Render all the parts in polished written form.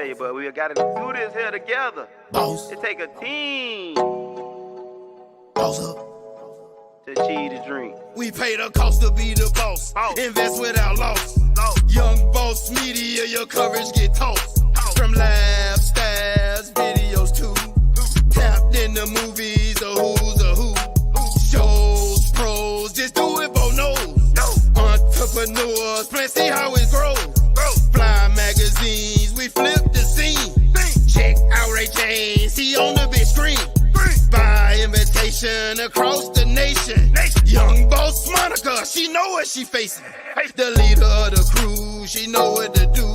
tell you, but we gotta do this here together. Boss. It take a team Boss up. to achieve the dream. We pay the cost to be the boss. Invest without loss. Young Boss Media, your coverage get tossed. From live stars, videos too. Tapped in the movies, the who's a who. Shows, pros, just do it for no. Entrepreneurs, plan, see how it grows. Fly magazines, we flip the scene. Check out Ray James, he on the big screen. By invitation across the nation. Young Boss Monica, she know what she facing. The leader of the crew, she know what to do.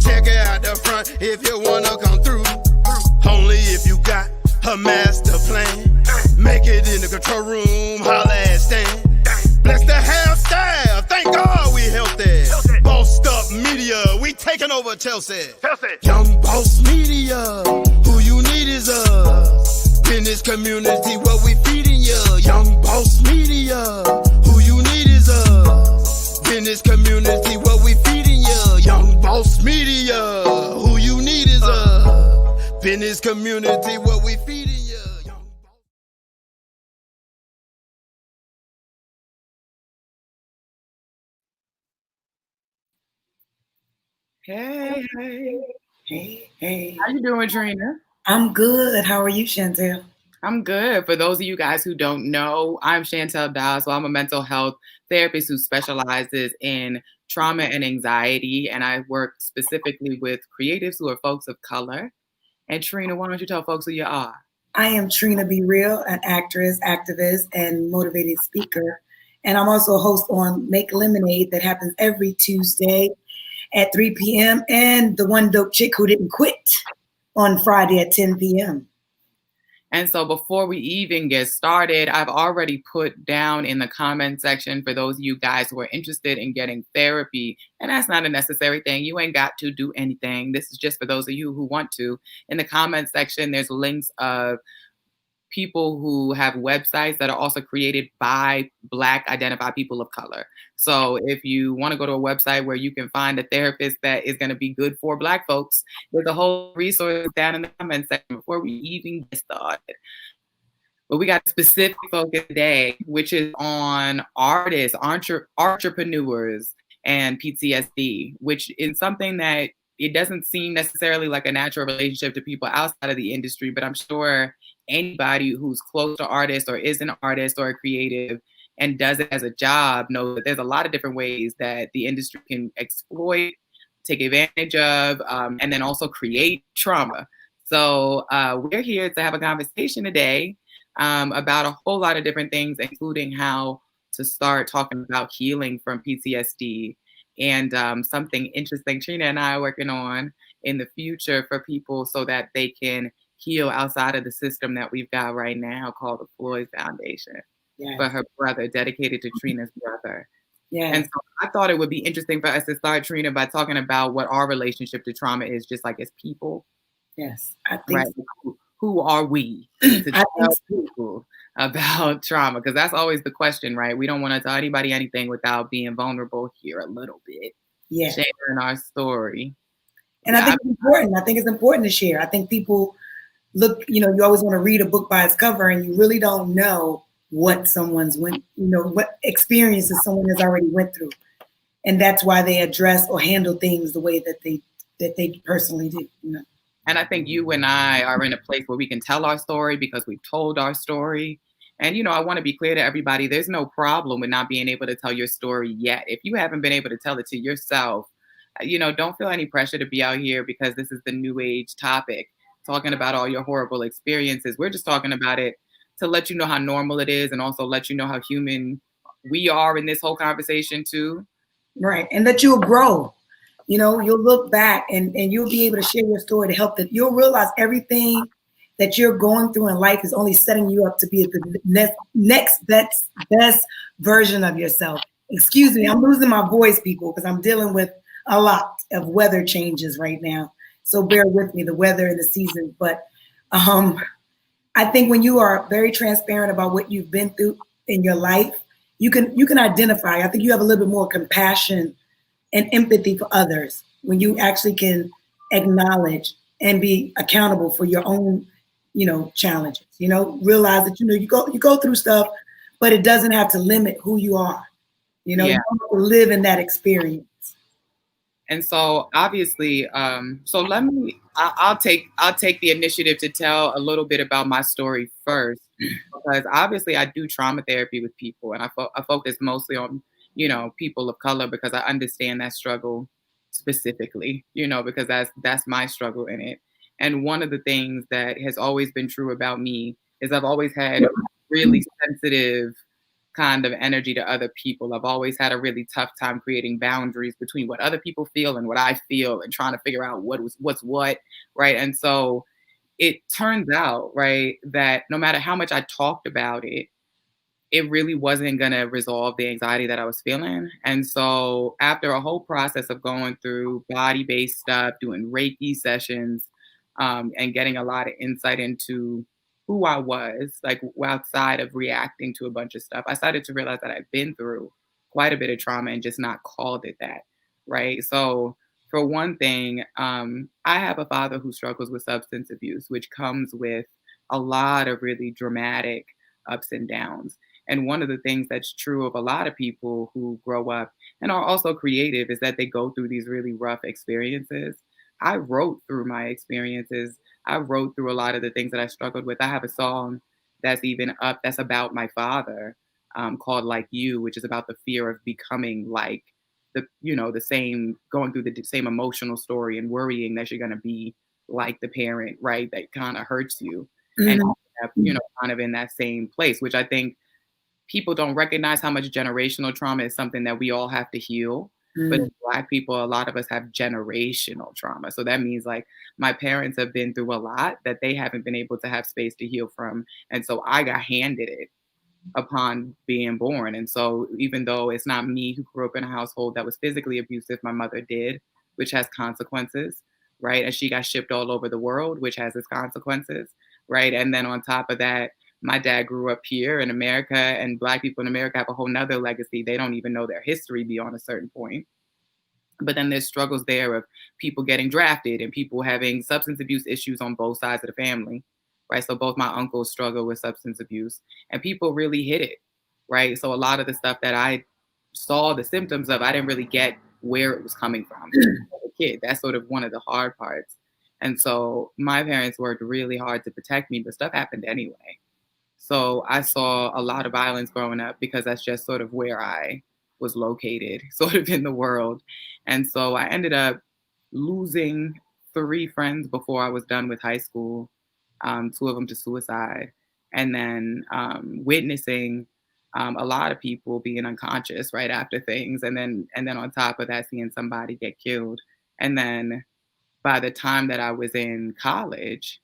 Check her out the front if you wanna come through. Only if you got her master plan. Make it in the control room, holla at Stan. Bless the hairstyle, thank God we healthy. Bossed up media, we taking over Chelsea. Young Boss Media, who you need is us. In this community, what we feeding ya. Young Boss Media, who you need is us. In this community, what we feeding ya. Young Boss Media, who you need is us. In this community, what we feeding ya. Hey. Hey. How you doing, Trena? I'm good. How are you, Chantelle? I'm good. For those of you guys who don't know, I'm Chantelle Doswell. I'm a mental health therapist who specializes in trauma and anxiety, and I work specifically with creatives who are folks of color. And Trena, why don't you tell folks who you are? I am Trena Be Real, an actress, activist, and motivated speaker. And I'm also a host on Make Lemonade that happens every Tuesday at 3 p.m. and The One Dope Chick Who Didn't Quit on Friday at 10 p.m. And so before we even get started, I've already put down in the comment section for those of you guys who are interested in getting therapy, and that's not a necessary thing. You ain't got to do anything. This is just for those of you who want to. In the comment section, there's links of people who have websites that are also created by Black identified people of color. So if you want to go to a website where you can find a therapist that is going to be good for Black folks, there's a whole resource down in the comment section before we even get started. But we got a specific focus today, which is on artists, entrepreneurs, and PTSD, which is something that it doesn't seem necessarily like a natural relationship to people outside of the industry, but I'm sure anybody who's close to artists or is an artist or a creative and does it as a job knows that there's a lot of different ways that the industry can exploit, take advantage of, and then also create trauma. So we're here to have a conversation today about a whole lot of different things, including how to start talking about healing from PTSD and something interesting Trena and I are working on in the future for people so that they can heal outside of the system that we've got right now called the Floyd Foundation for her brother, dedicated to Trena's brother. And so I thought it would be interesting for us to start, Trena, by talking about what our relationship to trauma is, just like as people. Yes, I think so. Who are we to tell people about trauma? Because that's always the question, right? We don't want to tell anybody anything without being vulnerable here a little bit. Sharing our story. And I think it's important. I think it's important to share. I think people look, you always want to read a book by its cover and you really don't know what someone's what experiences someone has already went through. And that's why they address or handle things the way that they personally do. And I think you and I are in a place where we can tell our story because we've told our story. And, I want to be clear to everybody, there's no problem with not being able to tell your story yet. If you haven't been able to tell it to yourself, don't feel any pressure to be out here because this is the new age topic, talking about all your horrible experiences. We're just talking about it to let you know how normal it is and also let you know how human we are in this whole conversation too. Right. And that you'll grow. You'll look back and you'll be able to share your story to help that. You'll realize everything that you're going through in life is only setting you up to be the next best version of yourself. Excuse me, I'm losing my voice, people, because I'm dealing with a lot of weather changes right now. So bear with me, the weather and the season. But I think when you are very transparent about what you've been through in your life, you can identify. I think you have a little bit more compassion and empathy for others when you actually can acknowledge and be accountable for your own, challenges. Realize that you go through stuff, but it doesn't have to limit who you are. You don't have to live in that experience. And so obviously, I'll take the initiative to tell a little bit about my story first, because obviously I do trauma therapy with people, and I focus mostly on, people of color, because I understand that struggle specifically, because that's my struggle in it. And one of the things that has always been true about me is I've always had really sensitive kind of energy to other people. I've always had a really tough time creating boundaries between what other people feel and what I feel, and trying to figure out what's what, right? And so it turns out, right, that no matter how much I talked about it, it really wasn't going to resolve the anxiety that I was feeling. And so after a whole process of going through body-based stuff, doing Reiki sessions, and getting a lot of insight into who I was, like outside of reacting to a bunch of stuff, I started to realize that I've been through quite a bit of trauma and just not called it that, right? So for one thing, I have a father who struggles with substance abuse, which comes with a lot of really dramatic ups and downs. And one of the things that's true of a lot of people who grow up and are also creative is that they go through these really rough experiences. I wrote through my experiences. I wrote through a lot of the things that I struggled with. I have a song that's even up that's about my father, called Like You, which is about the fear of becoming like the same, going through the same emotional story and worrying that you're going to be like the parent, right? That kind of hurts you. And, kind of in that same place, which I think people don't recognize how much generational trauma is something that we all have to heal. But as Black people, a lot of us have generational trauma. So that means like my parents have been through a lot that they haven't been able to have space to heal from. And so I got handed it upon being born. And so even though it's not me who grew up in a household that was physically abusive, my mother did, which has consequences, right? And she got shipped all over the world, which has its consequences, right? And then on top of that, my dad grew up here in America, and Black people in America have a whole nother legacy. They don't even know their history beyond a certain point. But then there's struggles there of people getting drafted and people having substance abuse issues on both sides of the family, right? So both my uncles struggle with substance abuse, and people really hit it, right? So a lot of the stuff that I saw the symptoms of, I didn't really get where it was coming from as a kid. That's sort of one of the hard parts. And so my parents worked really hard to protect me, but stuff happened anyway. So I saw a lot of violence growing up because that's just sort of where I was located, sort of in the world. And so I ended up losing 3 friends before I was done with high school, 2 of them to suicide, and then witnessing a lot of people being unconscious right after things. And then on top of that, seeing somebody get killed. And then by the time that I was in college,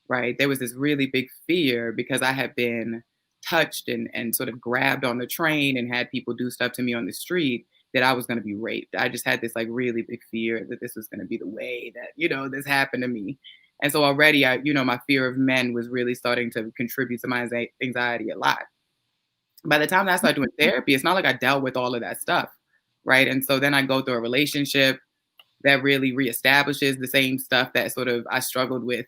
right, there was this really big fear because I had been touched and sort of grabbed on the train and had people do stuff to me on the street, that I was going to be raped. I just had this like really big fear that this was going to be the way that, this happened to me. And so already my fear of men was really starting to contribute to my anxiety a lot. By the time that I started doing therapy, it's not like I dealt with all of that stuff, right? And so then I go through a relationship that really reestablishes the same stuff that sort of I struggled with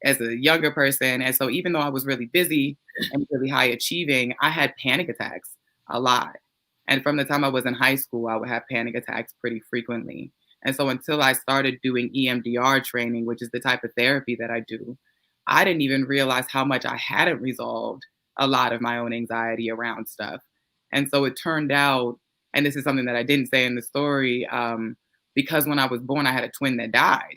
as a younger person. And so even though I was really busy and really high achieving, I had panic attacks a lot. And from the time I was in high school, I would have panic attacks pretty frequently. And so until I started doing EMDR training, which is the type of therapy that I do, I didn't even realize how much I hadn't resolved a lot of my own anxiety around stuff. And so it turned out, and this is something that I didn't say in the story, because when I was born, I had a twin that died.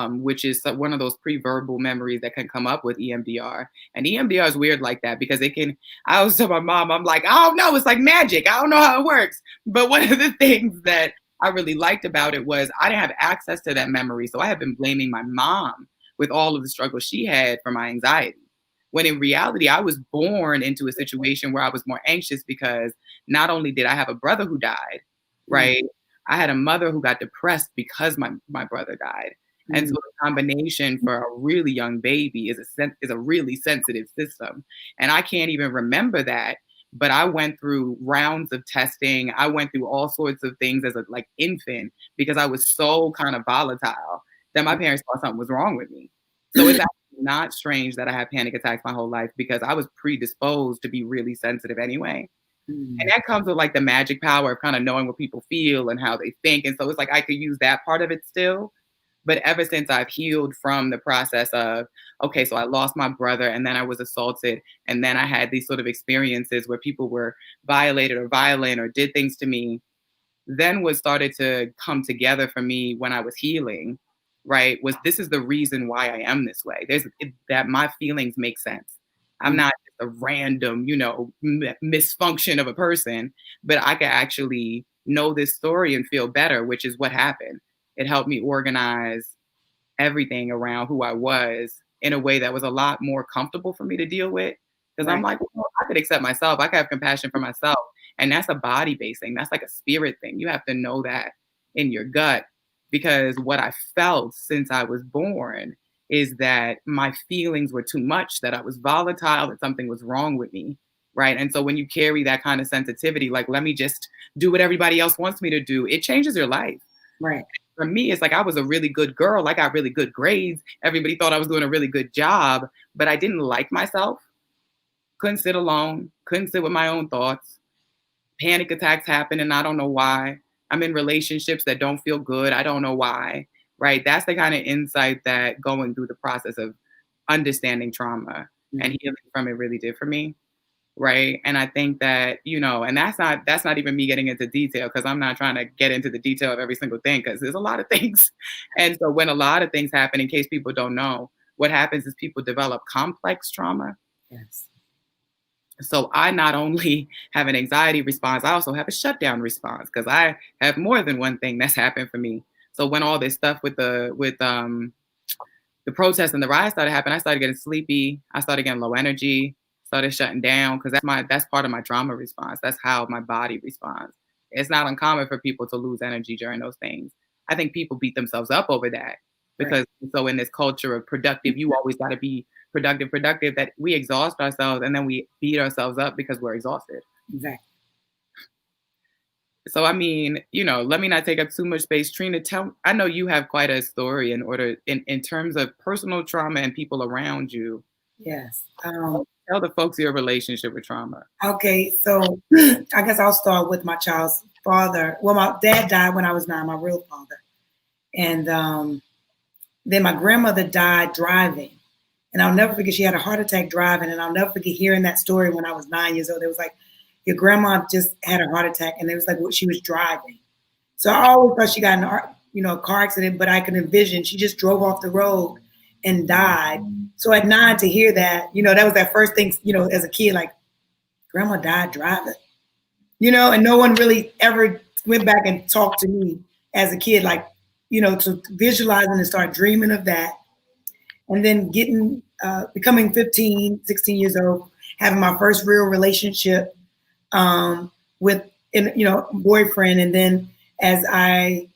Which is one of those pre-verbal memories that can come up with EMDR. And EMDR is weird like that because I always tell my mom, I'm like, I don't know, it's like magic. I don't know how it works. But one of the things that I really liked about it was I didn't have access to that memory. So I had been blaming my mom with all of the struggles she had for my anxiety. When in reality, I was born into a situation where I was more anxious because not only did I have a brother who died, right? I had a mother who got depressed because my brother died. And so the combination for a really young baby is a really sensitive system. And I can't even remember that but I went through rounds of testing. I went through all sorts of things as a like infant because I was so kind of volatile that my parents thought something was wrong with me. So it's actually not strange that I had panic attacks my whole life because I was predisposed to be really sensitive anyway. And that comes with like the magic power of kind of knowing what people feel and how they think. And so it's like I could use that part of it still. But ever since I've healed from the process of, okay, so I lost my brother and then I was assaulted. And then I had these sort of experiences where people were violated or violent or did things to me. Then what started to come together for me when I was healing, right, was this is the reason why I am this way. That my feelings make sense. I'm not just a random, misfunction of a person, but I could actually know this story and feel better, which is what happened. It helped me organize everything around who I was in a way that was a lot more comfortable for me to deal with. Because I'm like, well, I could accept myself. I could have compassion for myself. And that's a body-based thing. That's like a spirit thing. You have to know that in your gut. Because what I felt since I was born is that my feelings were too much, that I was volatile, that something was wrong with me, right? And so when you carry that kind of sensitivity, like, let me just do what everybody else wants me to do, it changes your life. Right. For me, it's like I was a really good girl. I got really good grades. Everybody thought I was doing a really good job, but I didn't like myself. Couldn't sit alone. Couldn't sit with my own thoughts. Panic attacks happen and I don't know why. I'm in relationships that don't feel good. I don't know why, right? That's the kind of insight that going through the process of understanding trauma and healing from it really did for me, right? And I think that, and that's not even me getting into detail because I'm not trying to get into the detail of every single thing because there's a lot of things. And so when a lot of things happen, in case people don't know, what happens is people develop complex trauma. Yes. So I not only have an anxiety response, I also have a shutdown response because I have more than one thing that's happened for me. So when all this stuff with the protests and the riots started happening, I started getting sleepy. I started getting low energy, started shutting down because that's part of my trauma response. That's how my body responds. It's not uncommon for people to lose energy during those things. I think people beat themselves up over that because so in this culture of productive, you always got to be productive, that we exhaust ourselves and then we beat ourselves up because we're exhausted. Exactly. So, I mean, let me not take up too much space. Trina, I know you have quite a story in terms of personal trauma and people around you. Yes. Tell the folks your relationship with trauma. Okay. So I guess I'll start with my child's father. Well, my dad died when I was 9, my real father. And then my grandmother died driving. And I'll never forget, she had a heart attack driving. And I'll never forget hearing that story when I was 9 years old. It was like, your grandma just had a heart attack. And it was like what she was driving. So I always thought she got in a car accident, but I could envision she just drove off the road and died. So at 9 to hear that, that was that first thing, as a kid, like, grandma died driving, and no one really ever went back and talked to me as a kid, like, to visualizing and start dreaming of that. And then becoming 15, 16 years old, having my first real relationship with, boyfriend. And then as I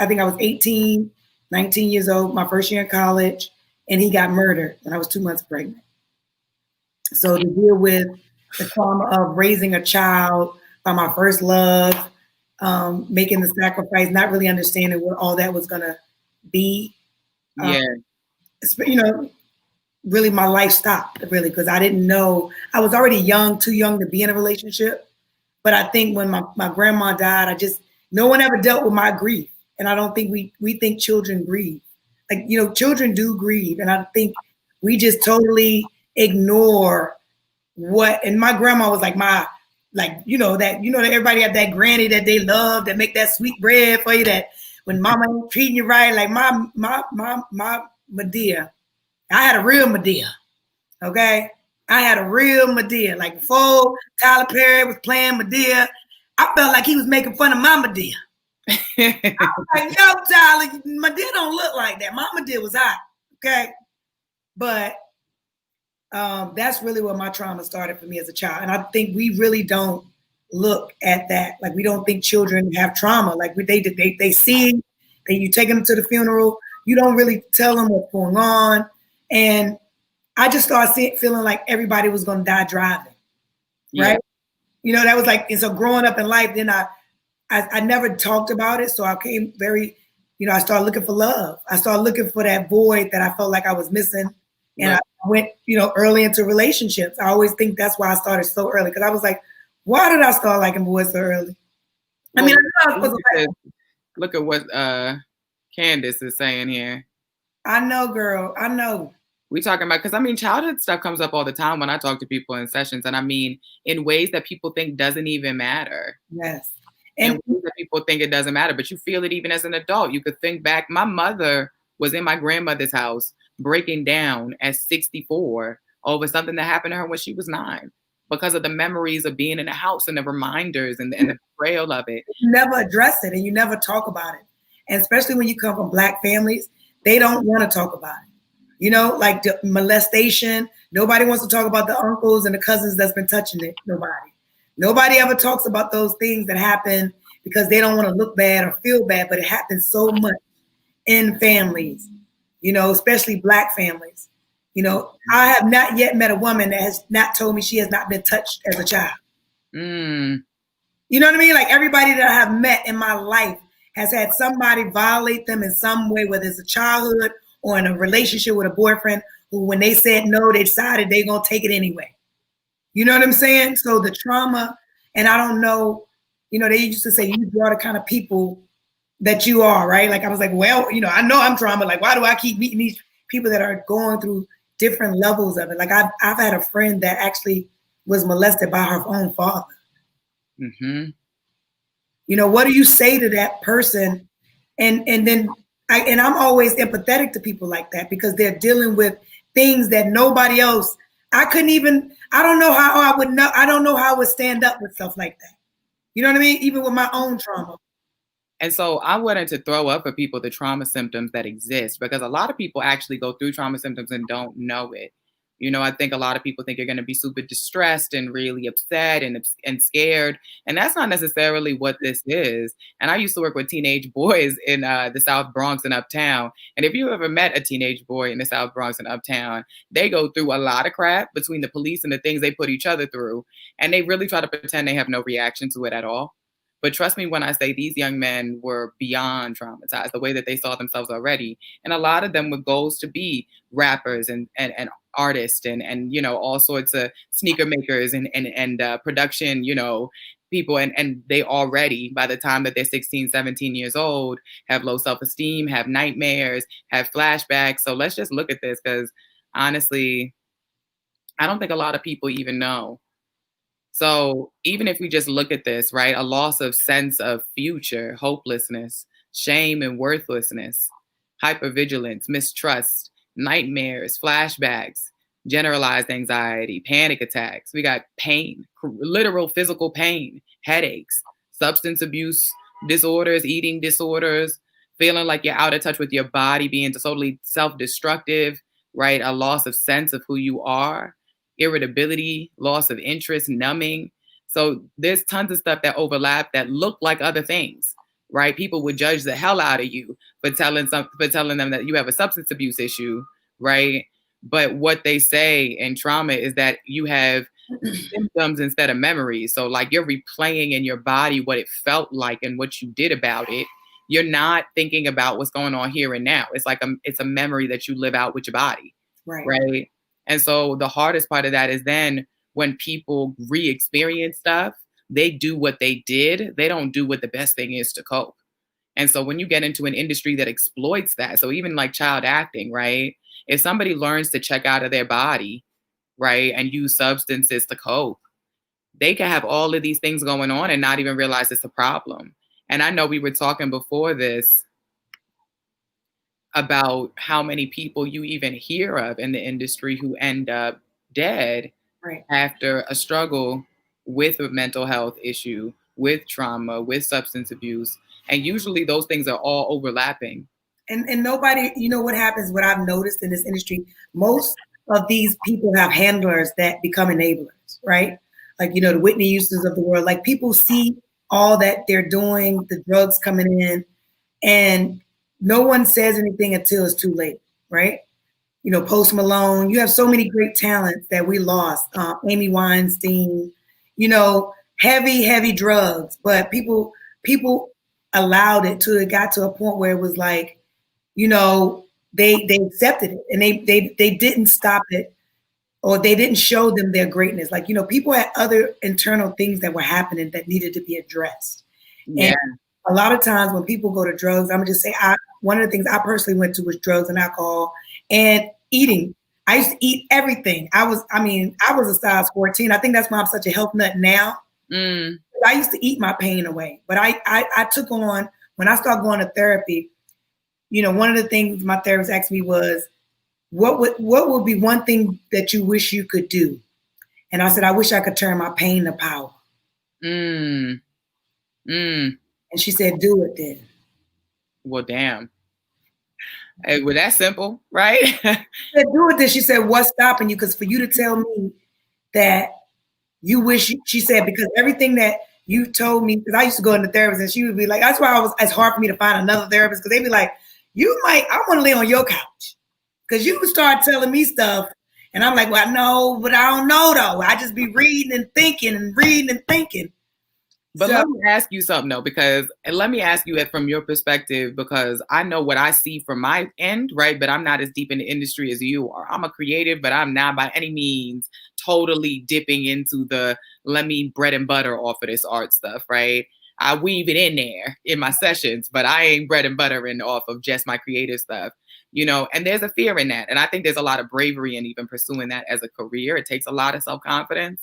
think I was 18, 19 years old, my first year in college, and he got murdered when I was 2 months pregnant. So to deal with the trauma of raising a child by my first love, making the sacrifice, not really understanding what all that was going to be. Really my life stopped, really, because I didn't know. I was already too young to be in a relationship. But I think when my grandma died, no one ever dealt with my grief. And I don't think we think children grieve. Like, children do grieve. And I think we just totally ignore and my grandma was like that everybody had that granny that they love, that make that sweet bread for you, that when mama ain't treating you right, like my Medea. I had a real Medea, okay? I had a real Medea. Like before Tyler Perry was playing Medea, I felt like he was making fun of my Medea. I was like, yo, Tyler, Medea don't look like that. My Medea was hot, okay? But that's really where my trauma started for me as a child. And I think we really don't look at that. Like, we don't think children have trauma. Like, they see that you take them to the funeral, you don't really tell them what's going on. And I just started feeling like everybody was going to die driving. Yeah. right? You know, that was like, and so growing up in life, then I never talked about it. So I came very, you know, I started looking for love. I started looking for that void that I felt like I was missing. And Right. I went, you know, early into relationships. I always think that's why I started so early. Because I was like, why did I start liking boys so early? I mean, I know I was supposed to like them. Look at what Candace is saying here. I know, girl. I know. We talking about, because I mean, childhood stuff comes up all the time when I talk to people in sessions, and I mean, in ways that people think doesn't even matter. Yes. In And ways that people think it doesn't matter, but you feel it even as an adult. You could think back. My mother was in my grandmother's house breaking down at 64 over something that happened to her when she was 9, because of the memories of being in the house and the reminders and the betrayal of it. you never address it and you never talk about it. And especially when you come from Black families, they don't want to talk about it. You know, like the molestation. Nobody wants to talk about the uncles and the cousins that's been touching it. Nobody ever talks about those things that happen because they don't want to look bad or feel bad, but it happens so much in families, you know, especially Black families. You know, I have not yet met a woman that has not told me she has not been touched as a child. Mm. You know what I mean? Like everybody that I have met in my life has had somebody violate them in some way, whether it's a childhood or in a relationship with a boyfriend who, when they said no, they decided they're going to take it anyway. You know what I'm saying? So the trauma, and I don't know, you know, they used to say you draw the kind of people that you are, right? Like I was like, well, you know, I know I'm trauma. Like, why do I keep meeting these people that are going through different levels of it? Like I've had a friend that actually was molested by her own father. Mm-hmm. You know, what do you say to that person? And then I'm always empathetic to people like that because they're dealing with things that nobody else. I don't know how I would know. I don't know how I would stand up with stuff like that. You know what I mean? Even with my own trauma. And so I wanted to throw up for people the trauma symptoms that exist, because a lot of people actually go through trauma symptoms and don't know it. You know, I think a lot of people think you're going to be super distressed and really upset and scared. And that's not necessarily what this is. And I used to work with teenage boys in the South Bronx and Uptown. And if you ever met a teenage boy in the South Bronx and Uptown, they go through a lot of crap between the police and the things they put each other through. And they really try to pretend they have no reaction to it at all. But trust me when I say these young men were beyond traumatized, the way that they saw themselves already. And a lot of them with goals to be rappers and artists and you know, all sorts of sneaker makers and production, you know, people. And they already, by the time that they're 16, 17 years old, have low self-esteem, have nightmares, have flashbacks. So let's just look at this, because honestly, I don't think a lot of people even know. So even if we just look at this, right, a loss of sense of future, hopelessness, shame and worthlessness, hypervigilance, mistrust, nightmares, flashbacks, generalized anxiety, panic attacks. We got pain, literal physical pain, headaches, substance abuse disorders, eating disorders, feeling like you're out of touch with your body, being totally self-destructive, right? A loss of sense of who you are. Irritability, loss of interest, numbing. So there's tons of stuff that overlap that look like other things, right? People would judge the hell out of you for telling them that you have a substance abuse issue, right? But what they say in trauma is that you have symptoms instead of memories. So like you're replaying in your body what it felt like and what you did about it. You're not thinking about what's going on here and now. It's like it's a memory that you live out with your body, right? And so the hardest part of that is then when people re-experience stuff, they do what they did. They don't do what the best thing is to cope. And so when you get into an industry that exploits that, so even like child acting, right? If somebody learns to check out of their body, right, and use substances to cope, they can have all of these things going on and not even realize it's a problem. And I know we were talking before this about how many people you even hear of in the industry who end up dead after a struggle with a mental health issue, with trauma, with substance abuse. And usually those things are all overlapping. And nobody, you know what happens, what I've noticed in this industry, most of these people have handlers that become enablers, right? Like, you know, the Whitney Houstons of the world, like people see all that they're doing, the drugs coming in, and no one says anything until it's too late, right? You know, Post Malone, you have so many great talents that we lost. Amy Weinstein, heavy drugs, but people allowed it till it got to a point where it was like, they accepted it and they didn't stop it, or they didn't show them their greatness. Like, people had other internal things that were happening that needed to be addressed. Yeah. And a lot of times when people go to drugs, I'm gonna just say, one of the things I personally went to was drugs and alcohol and eating. I used to eat everything. I was a size 14. I think that's why I'm such a health nut now. I used to eat my pain away. But I took on, when I started going to therapy, one of the things my therapist asked me was, what would be one thing that you wish you could do? And I said, I wish I could turn my pain to power. And she said, do it then. Well, damn. Well, that's simple, right? She said, do it then. She said, what's stopping you? Because for you to tell me that you wish, she said, because everything that you told me, because I used to go into therapist and she would be like, that's why it's hard for me to find another therapist, because they'd be like, I want to lay on your couch. Because you would start telling me stuff. And I'm like, well, no, but I don't know though. I just be reading and thinking and reading and thinking. But let me ask you something though, and let me ask you it from your perspective, because I know what I see from my end, right? But I'm not as deep in the industry as you are. I'm a creative, but I'm not by any means totally dipping into the let me bread and butter off of this art stuff, right? I weave it in there in my sessions, but I ain't bread and buttering off of just my creative stuff, and there's a fear in that. And I think there's a lot of bravery in even pursuing that as a career. It takes a lot of self-confidence.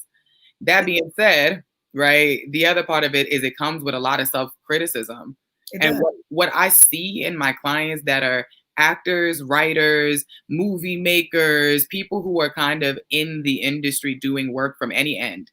That being said, right, the other part of it is it comes with a lot of self-criticism. And what I see in my clients that are actors, writers, movie makers, people who are kind of in the industry doing work from any end,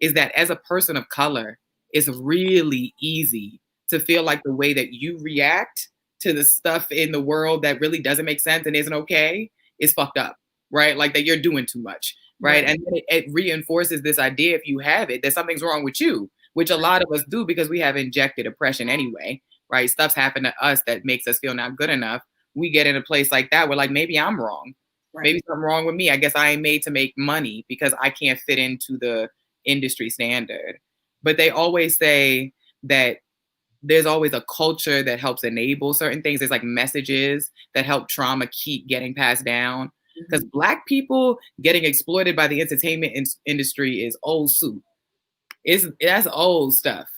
is that as a person of color, it's really easy to feel like the way that you react to the stuff in the world that really doesn't make sense and isn't okay is fucked up, right? Like that you're doing too much. Right. And then it reinforces this idea, if you have it, that something's wrong with you, which a lot of us do because we have injected oppression anyway. Right. Stuff's happened to us that makes us feel not good enough. We get in a place like that. We're like, maybe I'm wrong. Right. Maybe something wrong with me. I guess I ain't made to make money because I can't fit into the industry standard. But they always say that there's always a culture that helps enable certain things. There's like messages that help trauma keep getting passed down. Because Black people getting exploited by the entertainment industry is old suit. That's old stuff.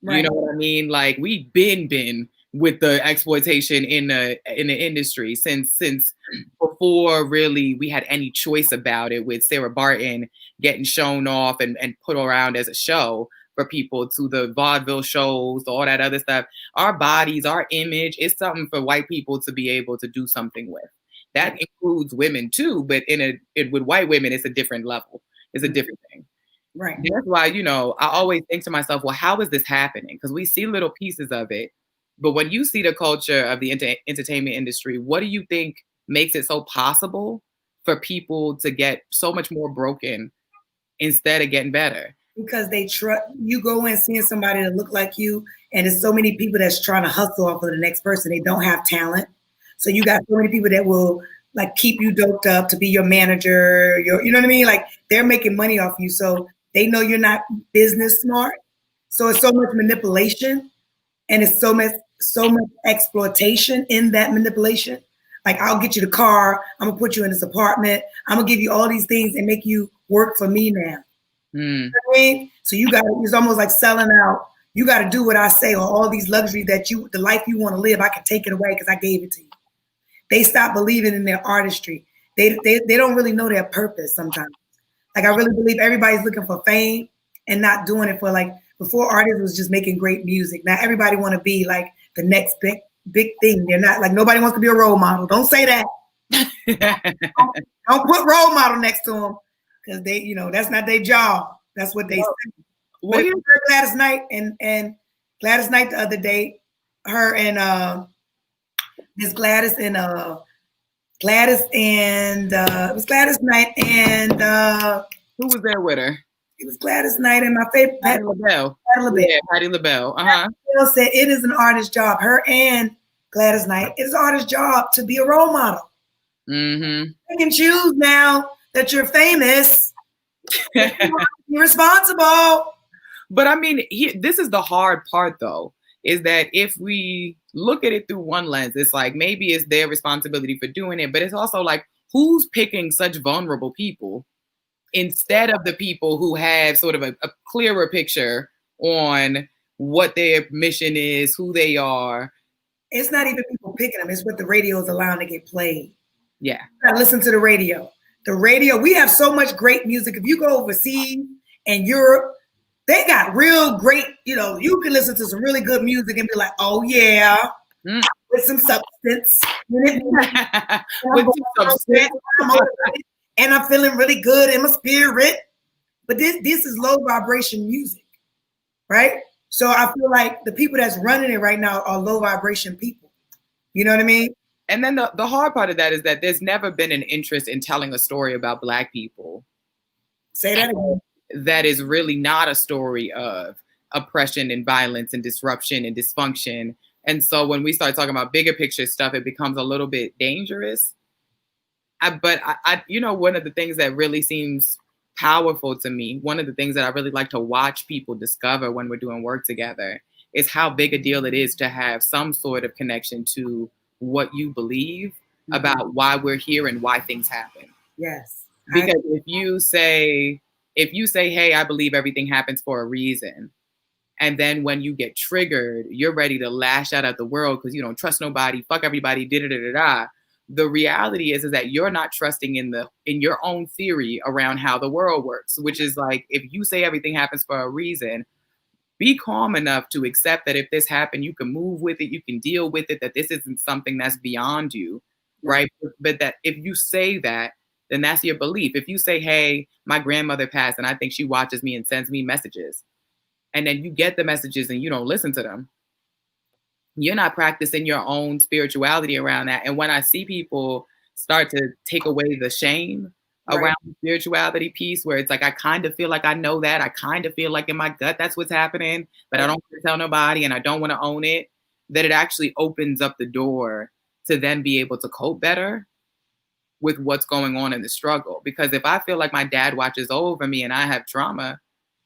Right. You know what I mean? Like we've been with the exploitation in the industry since before really we had any choice about it, with Sarah Barton getting shown off and put around as a show for people, to the vaudeville shows, all that other stuff. Our bodies, our image is something for white people to be able to do something with. That includes women too, but with white women, it's a different level. It's a different thing. Right. That's why, I always think to myself, well, how is this happening? Because we see little pieces of it. But when you see the culture of the entertainment industry, what do you think makes it so possible for people to get so much more broken instead of getting better? Because they trust you. Go in seeing somebody that look like you, and there's so many people that's trying to hustle off of the next person. They don't have talent. So you got so many people that will like keep you doped up to be your manager, you know what I mean? Like they're making money off you. So they know you're not business smart. So it's so much manipulation, and it's so much exploitation in that manipulation. Like, I'll get you the car, I'm gonna put you in this apartment, I'm gonna give you all these things and make you work for me now. You know what I mean? So it's almost like selling out. You got to do what I say, or all these luxuries the life you want to live, I can take it away because I gave it to you. They stop believing in their artistry. They don't really know their purpose sometimes. Like, I really believe everybody's looking for fame and not doing it for, like, before artists was just making great music. Now everybody want to be like the next big thing. They're not, like, nobody wants to be a role model. Don't say that. don't put role model next to them, because they, that's not their job. That's what they say. But if you heard Gladys Knight and Gladys Knight the other day, her and Miss Gladys and it was Gladys Knight and who was there with her? It was Gladys Knight and my favorite Patti LaBelle. Yeah, Patti LaBelle. Said it is an artist's job. Her and Gladys Knight, it is an artist's job to be a role model. You can choose now that you're famous. You want to Irresponsible. But I mean, this is the hard part, though, is that if we look at it through one lens, it's like maybe it's their responsibility for doing it, but it's also like, who's picking such vulnerable people instead of the people who have sort of a clearer picture on what their mission is, who they are? It's not even people picking them. It's what the radio is allowing to get played. Yeah. I listen to the radio. The radio, we have so much great music. If you go overseas and Europe, they got real great, you can listen to some really good music and be like, oh yeah, with some substance. With some substance. And I'm feeling really good in my spirit. But this is low vibration music, right? So I feel like the people that's running it right now are low vibration people. You know what I mean? And then the hard part of that is that there's never been an interest in telling a story about Black people. Say that again. That is really not a story of oppression and violence and disruption and dysfunction. And so when we start talking about bigger picture stuff, it becomes a little bit dangerous. But one of the things that really seems powerful to me, one of the things that I really like to watch people discover when we're doing work together is how big a deal it is to have some sort of connection to what you believe about why we're here and why things happen. Yes. Because if you say, hey, I believe everything happens for a reason, and then when you get triggered, you're ready to lash out at the world because you don't trust nobody, fuck everybody, da-da-da-da-da. The reality is that you're not trusting in your own theory around how the world works, which is like, if you say everything happens for a reason, be calm enough to accept that if this happened, you can move with it, you can deal with it, that this isn't something that's beyond you, right? But that if you say that, then that's your belief. If you say, hey, my grandmother passed and I think she watches me and sends me messages, and then you get the messages and you don't listen to them, you're not practicing your own spirituality around that. And when I see people start to take away the shame around the spirituality piece, where it's like, I kind of feel like I know that, I kind of feel like in my gut that's what's happening, but I don't want to tell nobody and I don't want to own it, that it actually opens up the door to then be able to cope better with what's going on in the struggle. Because if I feel like my dad watches over me and I have trauma,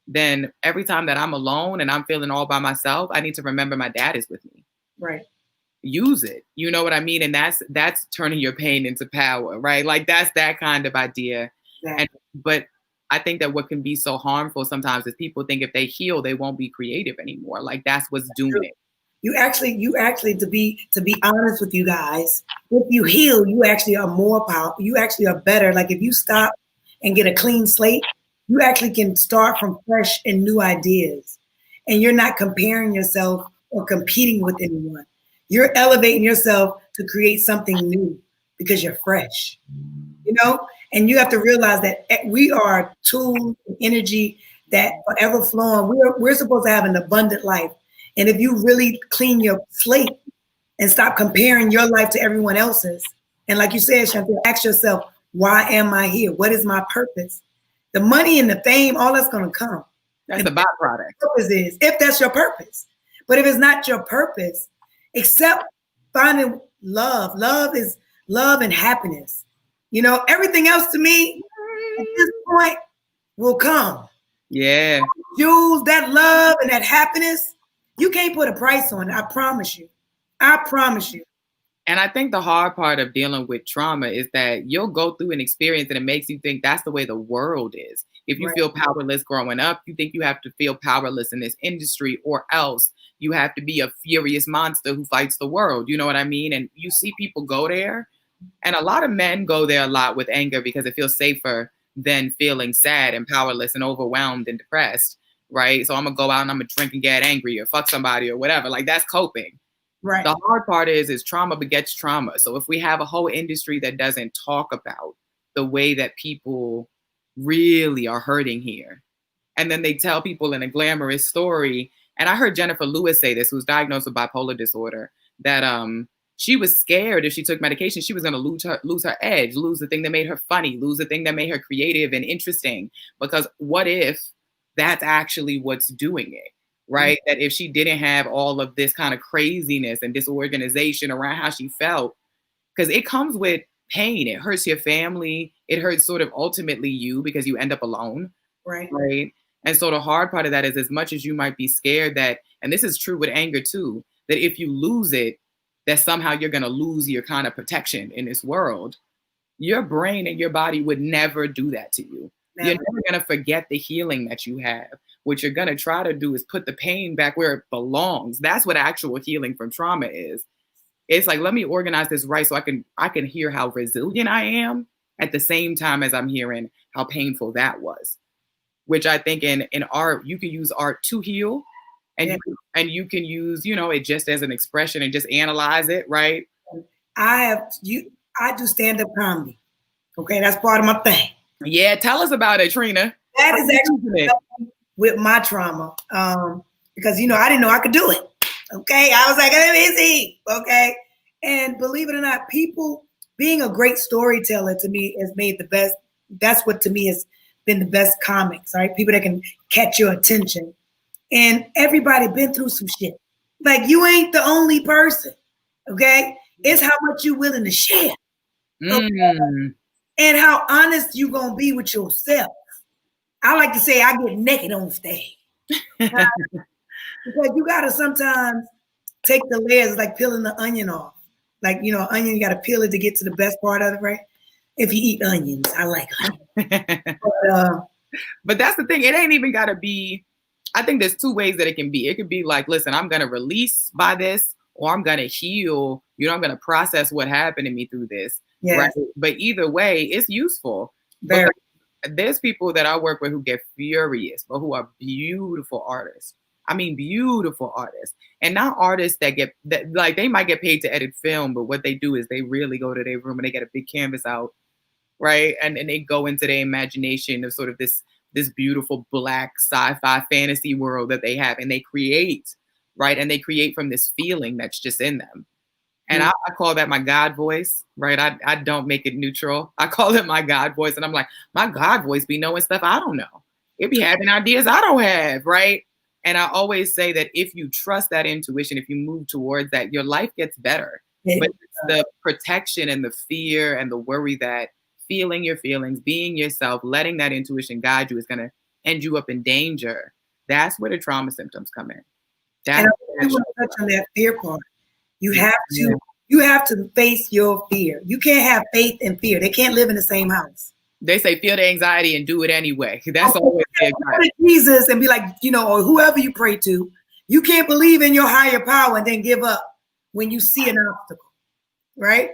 then every time that I'm alone and I'm feeling all by myself, I need to remember my dad is with me. Right. Use it. You know what I mean? And that's turning your pain into power, right? Like that's that kind of idea. Yeah. But I think that what can be so harmful sometimes is people think if they heal, they won't be creative anymore. Like that's what's doing it. You actually, to be honest with you guys, if you heal, you actually are more powerful. You actually are better. Like if you stop and get a clean slate, you actually can start from fresh and new ideas. And you're not comparing yourself or competing with anyone. You're elevating yourself to create something new because you're fresh, and you have to realize that we are tools and energy that forever flowing. We're supposed to have an abundant life. And if you really clean your slate and stop comparing your life to everyone else's, and like you said, Chantelle, ask yourself, why am I here? What is my purpose? The money and the fame, all that's going to come. That's the byproduct. Purpose is, if that's your purpose. But if it's not your purpose, except finding love. Love is love and happiness. Everything else to me at this point will come. Yeah. Jules, that love and that happiness, you can't put a price on it. I promise you. I promise you. And I think the hard part of dealing with trauma is that you'll go through an experience and it makes you think that's the way the world is. If you feel powerless growing up, you think you have to feel powerless in this industry, or else you have to be a furious monster who fights the world. You know what I mean? And you see people go there, and a lot of men go there a lot with anger because it feels safer than feeling sad and powerless and overwhelmed and depressed, right? So I'm gonna go out and I'm gonna drink and get angry or fuck somebody or whatever. Like that's coping. Right. The hard part is trauma begets trauma. So if we have a whole industry that doesn't talk about the way that people really are hurting here, and then they tell people in a glamorous story, and I heard Jennifer Lewis say this, who's diagnosed with bipolar disorder, that she was scared if she took medication, she was going to lose her edge, lose the thing that made her funny, lose the thing that made her creative and interesting. Because what if that's actually what's doing it? Right? That if she didn't have all of this kind of craziness and disorganization around how she felt, because it comes with pain. It hurts your family. It hurts sort of ultimately you because you end up alone. Right. Right. And so the hard part of that is, as much as you might be scared that, and this is true with anger too, that if you lose it, that somehow you're going to lose your kind of protection in this world. Your brain and your body would never do that to you. Never. You're never going to forget the healing that you have. What you're going to try to do is put the pain back where it belongs. That's what actual healing from trauma is. It's like, let me organize this right so I can hear how resilient I am at the same time as I'm hearing how painful that was. Which I think in art, you can use art to heal, and you can use, it just as an expression and just analyze it, right? I do stand-up comedy. Okay, that's part of my thing. Yeah, tell us about it, Trena. That is actually with my trauma, because I didn't know I could do it. Okay, I was like, let me see. Okay, and believe it or not, people being a great storyteller to me has made the best. That's what to me has been the best comics, right? People that can catch your attention. And everybody been through some shit. Like, you ain't the only person, okay? It's how much you willing to share. Okay? And how honest you gonna be with yourself. I like to say I get naked on stage. Because you gotta sometimes take the layers, like peeling the onion off. Like, onion, you gotta peel it to get to the best part of it, right? If you eat onions, I like onions. But that's the thing. It ain't even got to be. I think there's two ways that it can be. It could be like, listen, I'm going to release by this, or I'm going to heal. I'm going to process what happened to me through this. Yes. Right? But either way, it's useful. Very. There's people that I work with who get furious, but who are beautiful artists. I mean, beautiful artists, and not artists that like, they might get paid to edit film, but what they do is they really go to their room and they get a big canvas out. Right. And they go into their imagination of sort of this beautiful Black sci-fi fantasy world that they have, and they create, right. And they create from this feeling that's just in them. And I call that my God voice, right? I don't make it neutral. I call it my God voice. And I'm like, my God voice be knowing stuff I don't know. It be having ideas I don't have, right? And I always say that if you trust that intuition, if you move towards that, your life gets better. But it's the protection and the fear and the worry that feeling your feelings, being yourself, letting that intuition guide you is going to end you up in danger. That's where the trauma symptoms come in. And I want to touch on that fear part. You have to face your fear. You can't have faith and fear. They can't live in the same house. They say feel the anxiety and do it anyway. That's always the anxiety. Jesus and be like, or whoever you pray to, you can't believe in your higher power and then give up when you see an obstacle, right?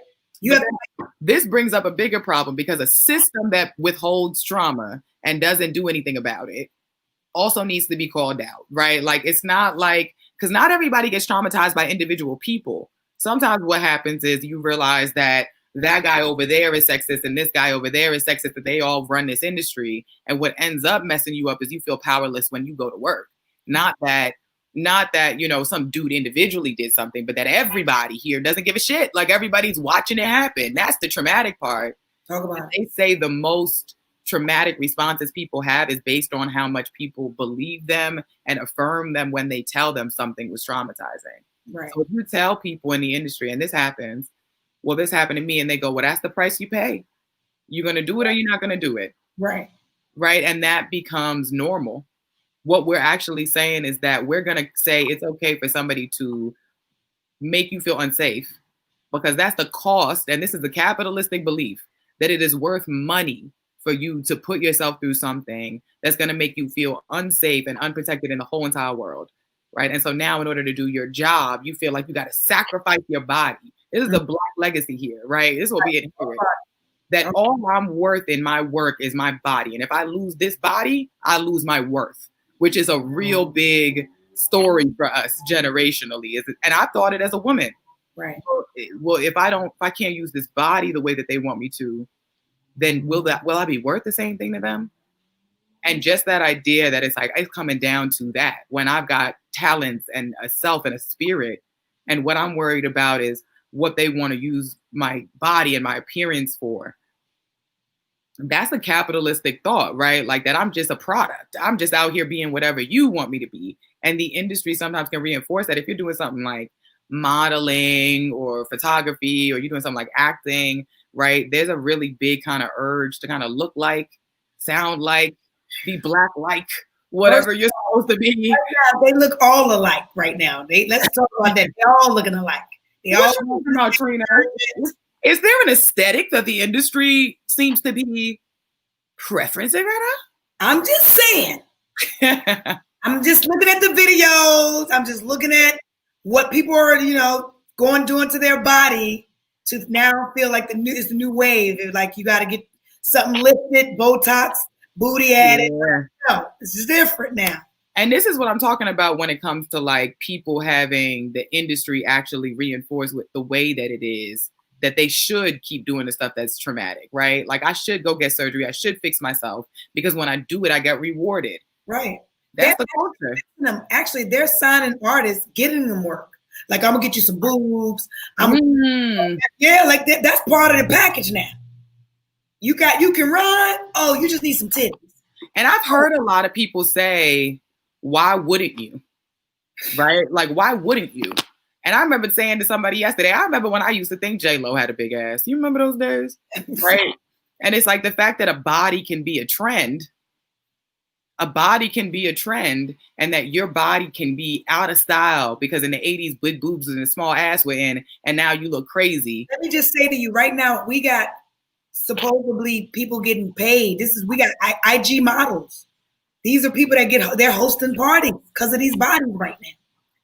This brings up a bigger problem, because a system that withholds trauma and doesn't do anything about it also needs to be called out, right? Like, it's not like, because not everybody gets traumatized by individual people. Sometimes what happens is you realize that guy over there is sexist and this guy over there is sexist, that they all run this industry. And what ends up messing you up is you feel powerless when you go to work. Not that, some dude individually did something, but that everybody here doesn't give a shit. Like, everybody's watching it happen. That's the traumatic part. Talk about it. They say the most traumatic responses people have is based on how much people believe them and affirm them when they tell them something was traumatizing. Right. So if you tell people in the industry, and this happens, well, this happened to me, and they go, well, that's the price you pay. You're going to do it or you're not going to do it. Right. Right. And that becomes normal. What we're actually saying is that we're going to say it's okay for somebody to make you feel unsafe, because that's the cost. And this is the capitalistic belief that it is worth money for you to put yourself through something that's going to make you feel unsafe and unprotected in the whole entire world. Right. And so now, in order to do your job, you feel like you got to sacrifice your body. This is the Black legacy here. Right. This will be inherent. That all I'm worth in my work is my body. And if I lose this body, I lose my worth, which is a real big story for us generationally. And I thought it as a woman. Right. Well, if I can't use this body the way that they want me to, then will I be worth the same thing to them? And just that idea that it's coming down to that, when I've got talents and a self and a spirit, and what I'm worried about is what they want to use my body and my appearance for. That's a capitalistic thought, right? Like, that I'm just a product. I'm just out here being whatever you want me to be. And the industry sometimes can reinforce that. If you're doing something like modeling or photography, or you're doing something like acting, right? There's a really big kind of urge to kind of look like, sound like, be black like whatever you're supposed to be. Right now, they look all alike right now. Let's talk about that. They're all looking alike. They all talking about, Trena? Is there an aesthetic that the industry seems to be preferencing right now? I'm just saying. I'm just looking at the videos. I'm just looking at what people are, doing to their body to now feel like it's the new wave. It's like you got to get something lifted, Botox, booty added. Yeah. No, this is different now. And this is what I'm talking about when it comes to like people having the industry actually reinforce with the way that it is, that they should keep doing the stuff that's traumatic, right? Like I should go get surgery. I should fix myself because when I do it, I get rewarded. Right. That's the culture. Actually, they're signing artists, getting them work. Like I'm gonna get you some boobs. Yeah, like that's part of the package now. You can run. Oh, you just need some titties. And I've heard a lot of people say, why wouldn't you? Right? Like, why wouldn't you? And I remember saying to somebody yesterday, I remember when I used to think J-Lo had a big ass. You remember those days? Right? And it's like the fact that a body can be a trend. A body can be a trend, and that your body can be out of style because in the 80s, big boobs and a small ass were in, and now you look crazy. Let me just say to you right now, we got supposedly people getting paid. We got IG models. These are people that they're hosting parties because of these bodies right now.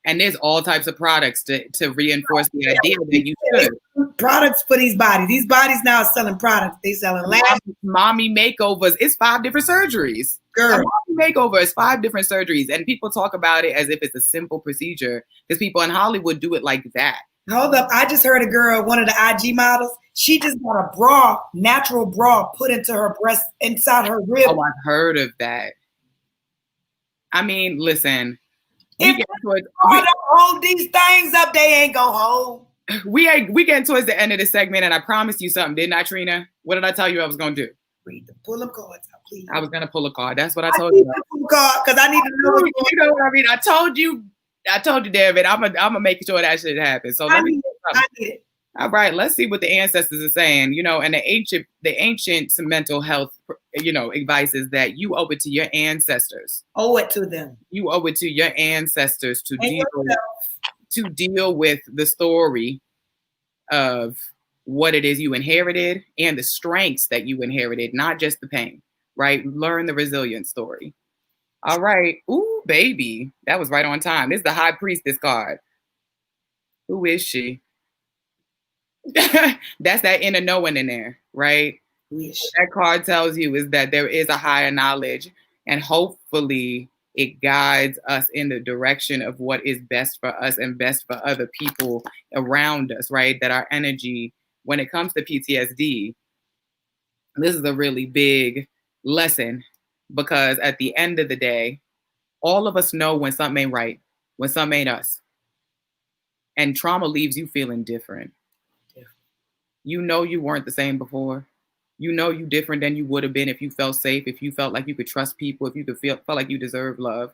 And there's all types of products to reinforce the idea that you should. Products for these bodies. These bodies now are selling products. They selling lashes. Mommy makeovers. It's 5 different surgeries. Girl. A mommy makeover is 5 different surgeries. And people talk about it as if it's a simple procedure because people in Hollywood do it like that. Hold up. I just heard a girl, one of the IG models, she just got a bra, natural bra put into her breast, inside her rib. Oh, I've heard of that. I mean, listen. If they hold these things up, they ain't gonna hold. We getting towards the end of the segment, and I promised you something, didn't I, Trena? What did I tell you I was gonna do? Pull them cards out, please. I was gonna pull a card. That's what I told you. Pull a card because I need to know. You know what I mean? I told you, David. I'm gonna make sure that shit happens. So let me. I need it. All right, let's see what the ancestors are saying. And the ancient mental health, advice is that you owe it to your ancestors. Owe it to them. You owe it to your ancestors to deal with the story of what it is you inherited and the strengths that you inherited, not just the pain, right? Learn the resilience story. All right. Ooh, baby. That was right on time. This is the High Priestess card. Who is she? That's that inner knowing in there, right? What that card tells you is that there is a higher knowledge, and hopefully it guides us in the direction of what is best for us and best for other people around us, right? That our energy, when it comes to PTSD, this is a really big lesson because at the end of the day, all of us know when something ain't right, when something ain't us. And trauma leaves you feeling different. You know you weren't the same before. You know you different than you would have been if you felt safe, if you felt like you could trust people, if you could felt like you deserve love.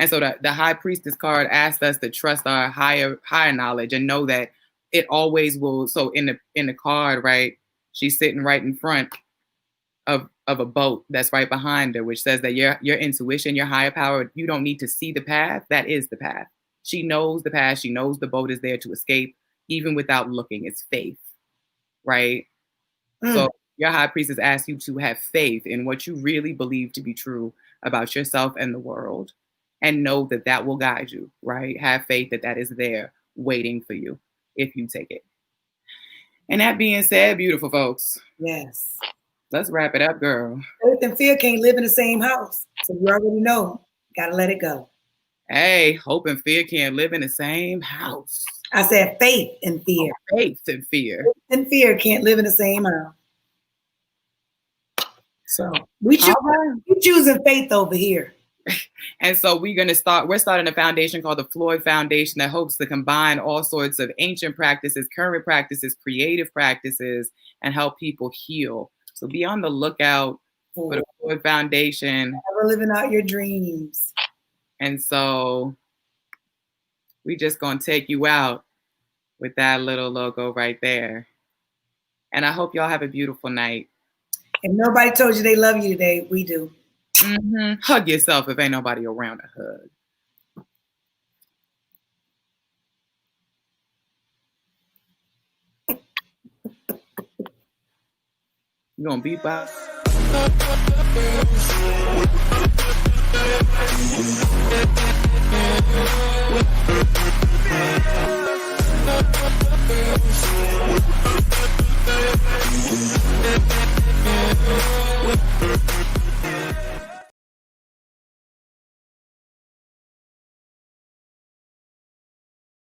And so the High Priestess card asked us to trust our higher knowledge and know that it always will. So in the card, right, she's sitting right in front of a boat that's right behind her, which says that your intuition, your higher power, you don't need to see the path. That is the path. She knows the path. She knows the boat is there to escape, even without looking. It's faith. Right? So your High Priestess asks you to have faith in what you really believe to be true about yourself and the world, and know that will guide you, right? Have faith that is there waiting for you if you take it. And that being said, beautiful folks. Yes. Let's wrap it up, girl. Faith and fear can't live in the same house. So you already know. Gotta let it go. Hey, hope and fear can't live in the same house. I said faith and fear. Oh, faith and fear. Faith and fear can't live in the same house. So we choosing faith over here. And so we're starting a foundation called the Floyd Foundation that hopes to combine all sorts of ancient practices, current practices, creative practices, and help people heal. So be on the lookout for the Floyd Foundation. Never living out your dreams. And so we just gonna take you out with that little logo right there. And I hope y'all have a beautiful night. If nobody told you they love you today, we do. Hug yourself if ain't nobody around to hug. You gonna beat by?